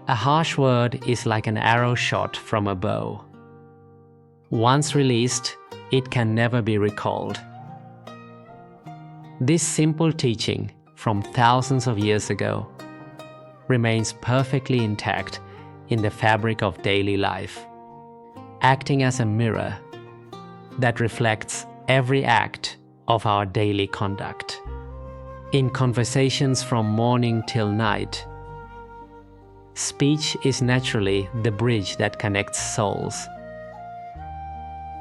A harsh word is like an arrow shot from a bow. Once released, it can never be recalled. This simple teaching from thousands of years ago remains perfectly intact in the fabric of daily life, acting as a mirror that reflects every act of our daily conduct. In conversations from morning till night, speech is naturally the bridge that connects souls.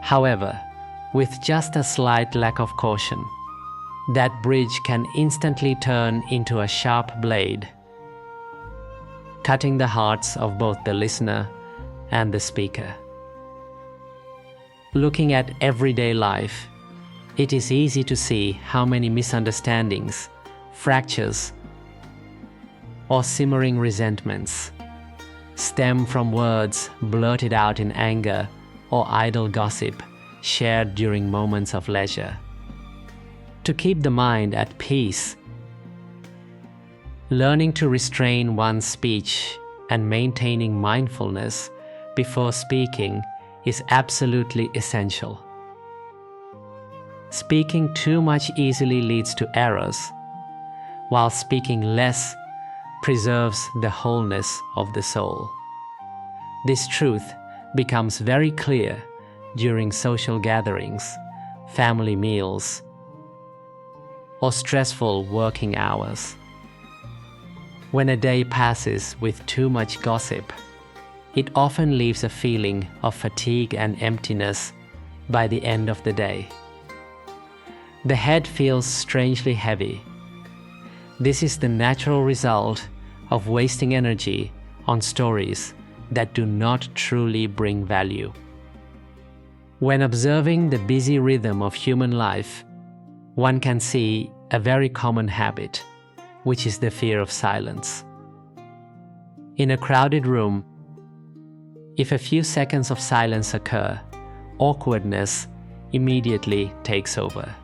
However, with just a slight lack of caution, that bridge can instantly turn into a sharp blade, cutting the hearts of both the listener and the speaker. Looking at everyday life, it is easy to see how many misunderstandings, fractures, or simmering resentments stem from words blurted out in anger or idle gossip shared during moments of leisure. To keep the mind at peace, learning to restrain one's speech and maintaining mindfulness before speaking is absolutely essential. Speaking too much easily leads to errors, while speaking less preserves the wholeness of the soul. This truth becomes very clear during social gatherings, family meals, or stressful working hours. When a day passes with too much gossip, it often leaves a feeling of fatigue and emptiness by the end of the day. The head feels strangely heavy. This is the natural result of wasting energy on stories that do not truly bring value. When observing the busy rhythm of human life, one can see a very common habit, which is the fear of silence. In a crowded room, if a few seconds of silence occur, awkwardness immediately takes over.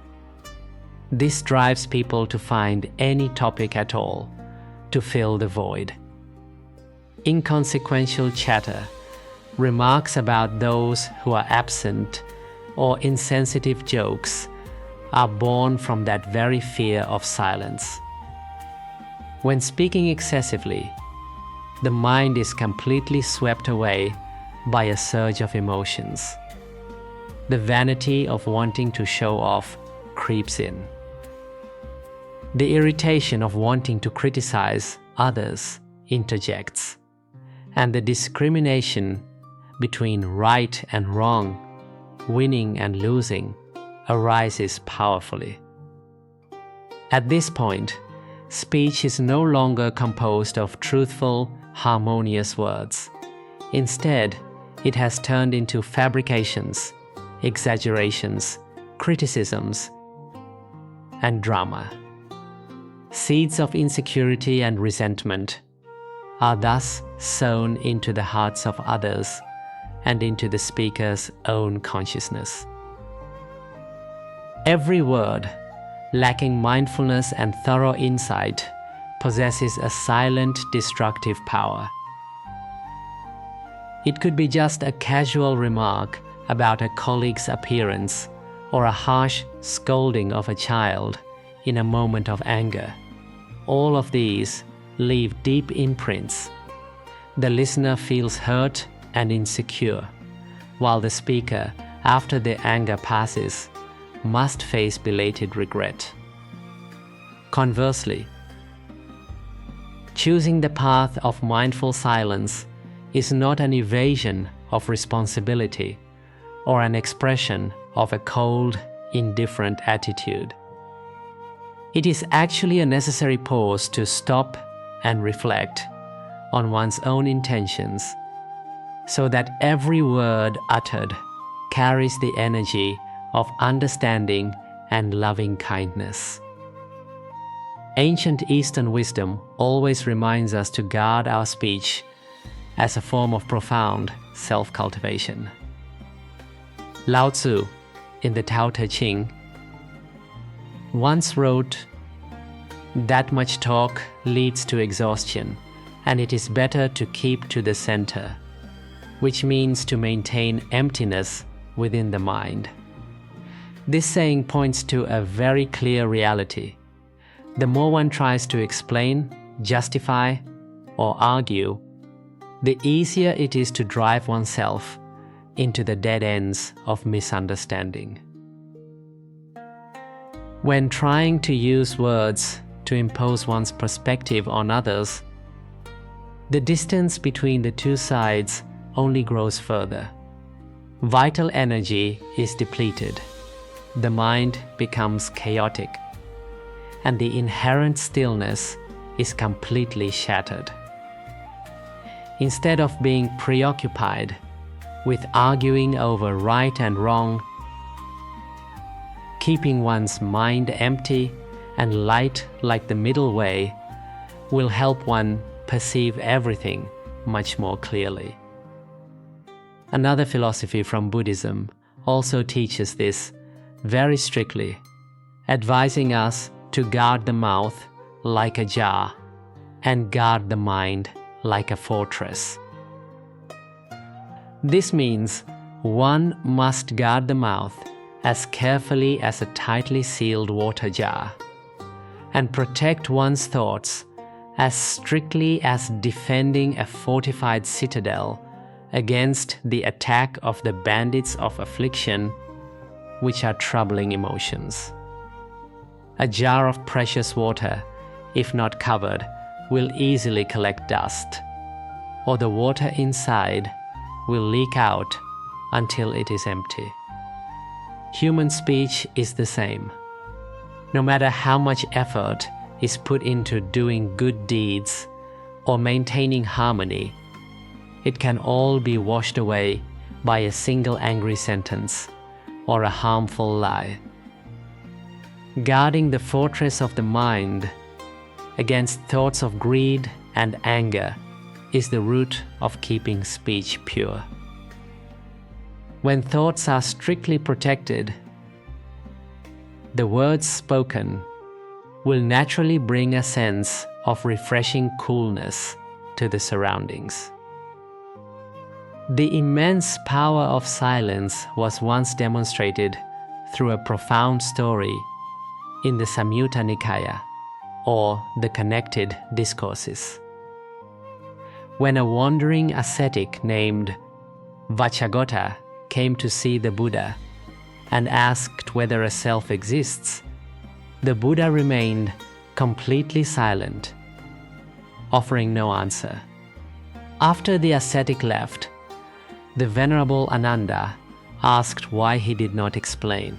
This drives people to find any topic at all to fill the void. Inconsequential chatter, remarks about those who are absent, or insensitive jokes are born from that very fear of silence. When speaking excessively, the mind is completely swept away by a surge of emotions. The vanity of wanting to show off creeps in. The irritation of wanting to criticize others interjects, and the discrimination between right and wrong, winning and losing, arises powerfully. At this point, speech is no longer composed of truthful, harmonious words. Instead, it has turned into fabrications, exaggerations, criticisms, and drama. Seeds of insecurity and resentment are thus sown into the hearts of others and into the speaker's own consciousness. Every word, lacking mindfulness and thorough insight, possesses a silent, destructive power. It could be just a casual remark about a colleague's appearance or a harsh scolding of a child in a moment of anger. All of these leave deep imprints. The listener feels hurt and insecure, while the speaker, after the anger passes, must face belated regret. Conversely, choosing the path of mindful silence is not an evasion of responsibility or an expression of a cold, indifferent attitude. It is actually a necessary pause to stop and reflect on one's own intentions, so that every word uttered carries the energy of understanding and loving kindness. Ancient Eastern wisdom always reminds us to guard our speech as a form of profound self-cultivation. Lao Tzu, in the Tao Te Ching, once wrote, "That much talk leads to exhaustion, and it is better to keep to the center, which means to maintain emptiness within the mind. This saying points to a very clear reality. The more one tries to explain, justify, or argue, the easier it is to drive oneself into the dead ends of misunderstanding. When trying to use words to impose one's perspective on others, the distance between the two sides only grows further. Vital energy is depleted, the mind becomes chaotic, and the inherent stillness is completely shattered. Instead of being preoccupied with arguing over right and wrong, keeping one's mind empty and light like the middle way will help one perceive everything much more clearly. Another philosophy from Buddhism also teaches this very strictly, advising us to guard the mouth like a jar and guard the mind like a fortress. This means one must guard the mouth as carefully as a tightly sealed water jar, and protect one's thoughts as strictly as defending a fortified citadel against the attack of the bandits of affliction, which are troubling emotions. A jar of precious water, if not covered, will easily collect dust, or the water inside will leak out until it is empty. Human speech is the same. No matter how much effort is put into doing good deeds or maintaining harmony, it can all be washed away by a single angry sentence or a harmful lie. Guarding the fortress of the mind against thoughts of greed and anger is the root of keeping speech pure. When thoughts are strictly protected, the words spoken will naturally bring a sense of refreshing coolness to the surroundings. The immense power of silence was once demonstrated through a profound story in the Samyutta Nikaya, or the Connected Discourses. When a wandering ascetic named Vacchagotta came to see the Buddha and asked whether a self exists, the Buddha remained completely silent, offering no answer. After the ascetic left, the Venerable Ananda asked why he did not explain.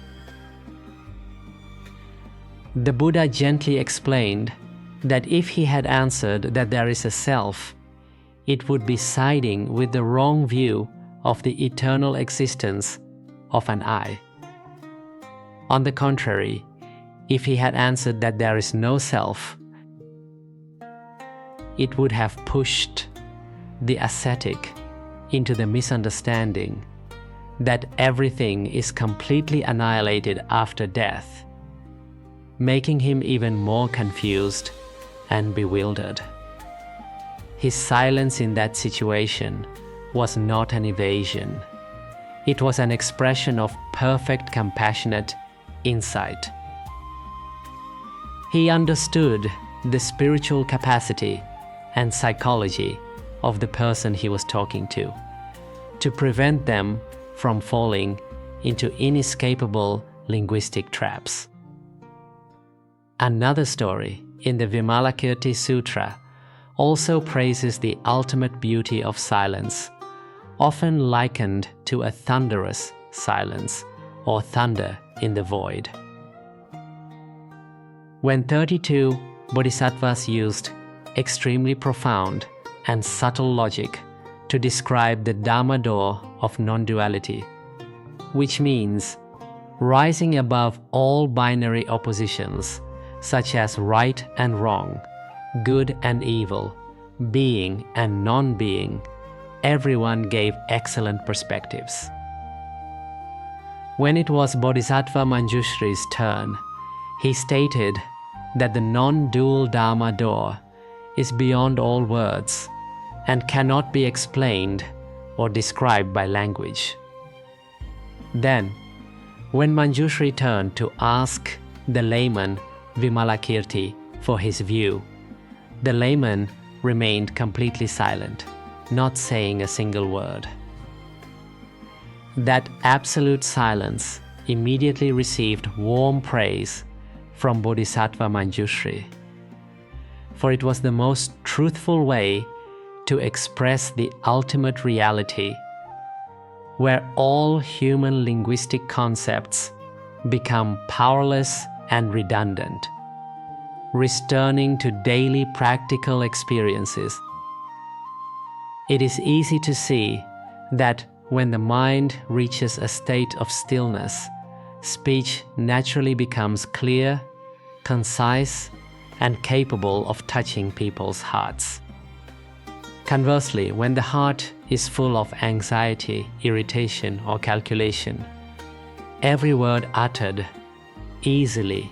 The Buddha gently explained that if he had answered that there is a self, it would be siding with the wrong view of the eternal existence of an I. On the contrary, if he had answered that there is no self, it would have pushed the ascetic into the misunderstanding that everything is completely annihilated after death, making him even more confused and bewildered. His silence in that situation was not an evasion. It was an expression of perfect compassionate insight. He understood the spiritual capacity and psychology of the person he was talking to prevent them from falling into inescapable linguistic traps. Another story in the Vimalakirti Sutra also praises the ultimate beauty of silence, often likened to a thunderous silence or thunder in the void. When 32 bodhisattvas used extremely profound and subtle logic to describe the Dharma door of non-duality, which means rising above all binary oppositions such as right and wrong, good and evil, being and non-being, everyone gave excellent perspectives. When it was Bodhisattva Manjushri's turn, he stated that the non-dual Dharma door is beyond all words and cannot be explained or described by language. Then, when Manjushri turned to ask the layman Vimalakirti for his view, the layman remained completely silent, not saying a single word. That absolute silence immediately received warm praise from Bodhisattva Manjushri, for it was the most truthful way to express the ultimate reality, where all human linguistic concepts become powerless and redundant, returning to daily practical experiences. It is easy to see that when the mind reaches a state of stillness, speech naturally becomes clear, concise, and capable of touching people's hearts. Conversely, when the heart is full of anxiety, irritation, or calculation, every word uttered easily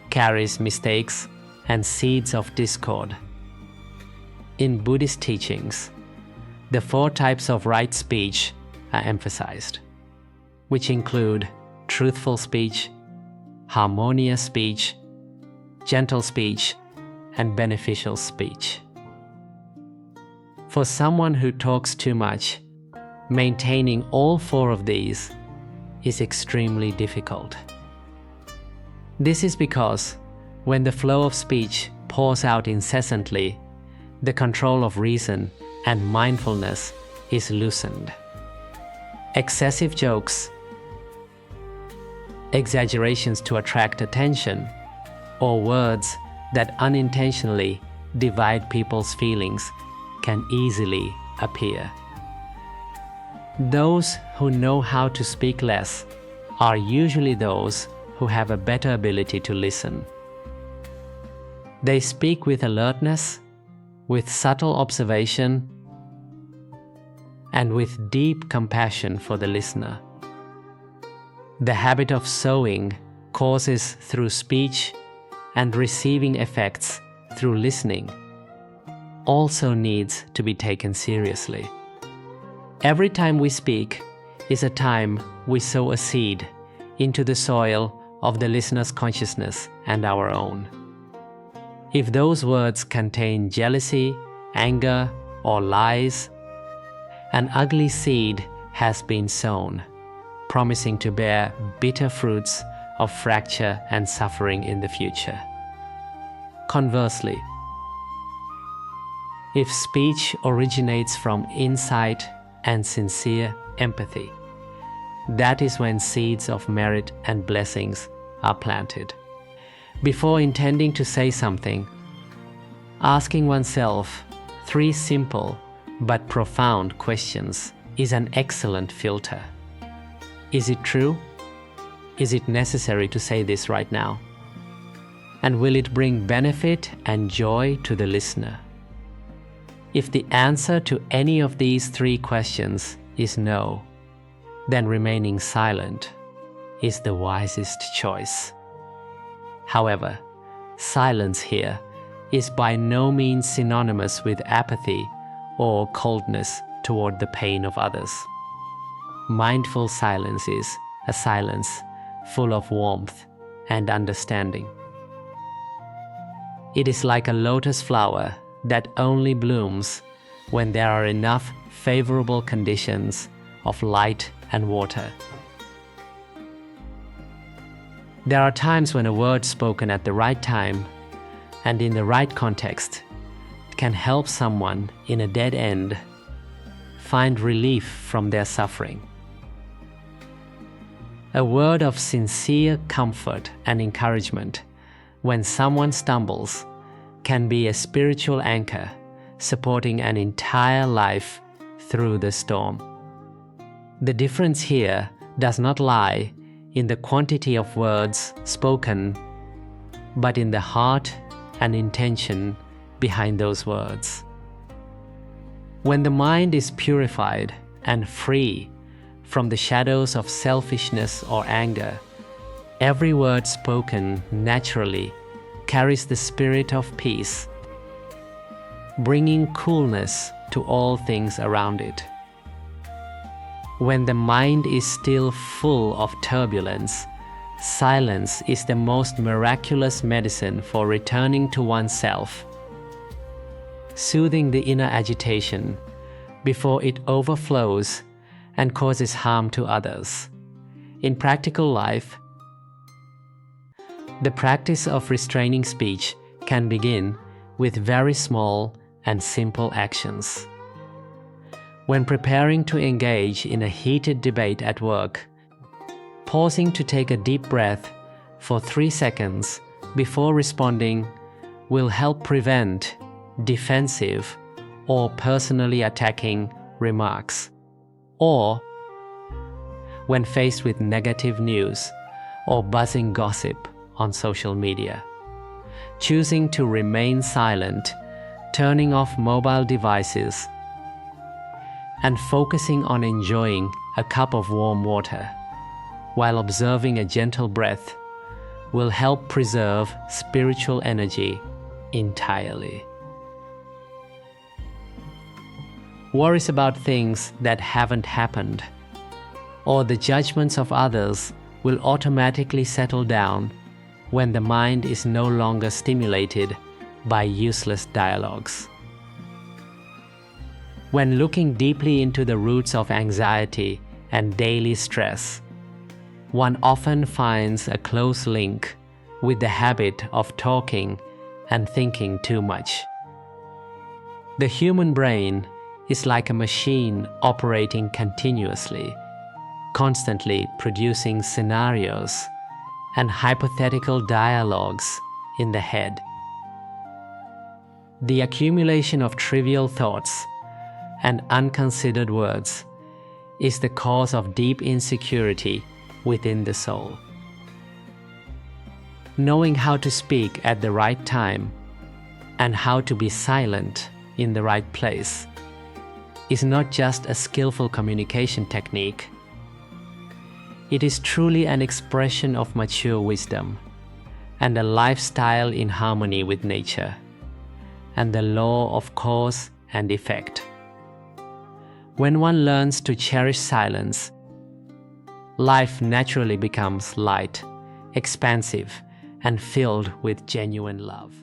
carries mistakes and seeds of discord. In Buddhist teachings, the 4 types of right speech are emphasized, which include truthful speech, harmonious speech, gentle speech, and beneficial speech. For someone who talks too much, maintaining all 4 of these is extremely difficult. This is because when the flow of speech pours out incessantly, the control of reason and mindfulness is loosened. Excessive jokes, exaggerations to attract attention, or words that unintentionally divide people's feelings can easily appear. Those who know how to speak less are usually those who have a better ability to listen. They speak with alertness, with subtle observation, and with deep compassion for the listener. The habit of sowing causes through speech and receiving effects through listening also needs to be taken seriously. Every time we speak is a time we sow a seed into the soil of the listener's consciousness and our own. If those words contain jealousy, anger, or lies, an ugly seed has been sown, promising to bear bitter fruits of fracture and suffering in the future. Conversely, if speech originates from insight and sincere empathy, that is when seeds of merit and blessings are planted. Before intending to say something, asking oneself 3 simple but profound questions is an excellent filter. Is it true? Is it necessary to say this right now? And will it bring benefit and joy to the listener? If the answer to any of these 3 questions is no, then remaining silent is the wisest choice. However, silence here is by no means synonymous with apathy or coldness toward the pain of others. Mindful silence is a silence full of warmth and understanding. It is like a lotus flower that only blooms when there are enough favorable conditions of light and water. There are times when a word spoken at the right time and in the right context can help someone in a dead end find relief from their suffering. A word of sincere comfort and encouragement when someone stumbles can be a spiritual anchor supporting an entire life through the storm. The difference here does not lie in the quantity of words spoken, but in the heart and intention behind those words. When the mind is purified and free from the shadows of selfishness or anger, every word spoken naturally carries the spirit of peace. bringing coolness to all things around it. When the mind is still full of turbulence, silence is the most miraculous medicine for returning to oneself, soothing the inner agitation before it overflows and causes harm to others. In practical life, the practice of restraining speech can begin with very small and simple actions. When preparing to engage in a heated debate at work, pausing to take a deep breath for 3 seconds before responding will help prevent defensive or personally attacking remarks. Or when faced with negative news or buzzing gossip on social media, choosing to remain silent, turning off mobile devices, and focusing on enjoying a cup of warm water while observing a gentle breath will help preserve spiritual energy entirely. Worries about things that haven't happened or the judgments of others will automatically settle down when the mind is no longer stimulated by useless dialogues. When looking deeply into the roots of anxiety and daily stress, one often finds a close link with the habit of talking and thinking too much. The human brain is like a machine operating continuously, constantly producing scenarios and hypothetical dialogues in the head. The accumulation of trivial thoughts and unconsidered words is the cause of deep insecurity within the soul. Knowing how to speak at the right time and how to be silent in the right place is not just a skillful communication technique. It is truly an expression of mature wisdom and a lifestyle in harmony with nature and the law of cause and effect. When one learns to cherish silence, life naturally becomes light, expansive, and filled with genuine love.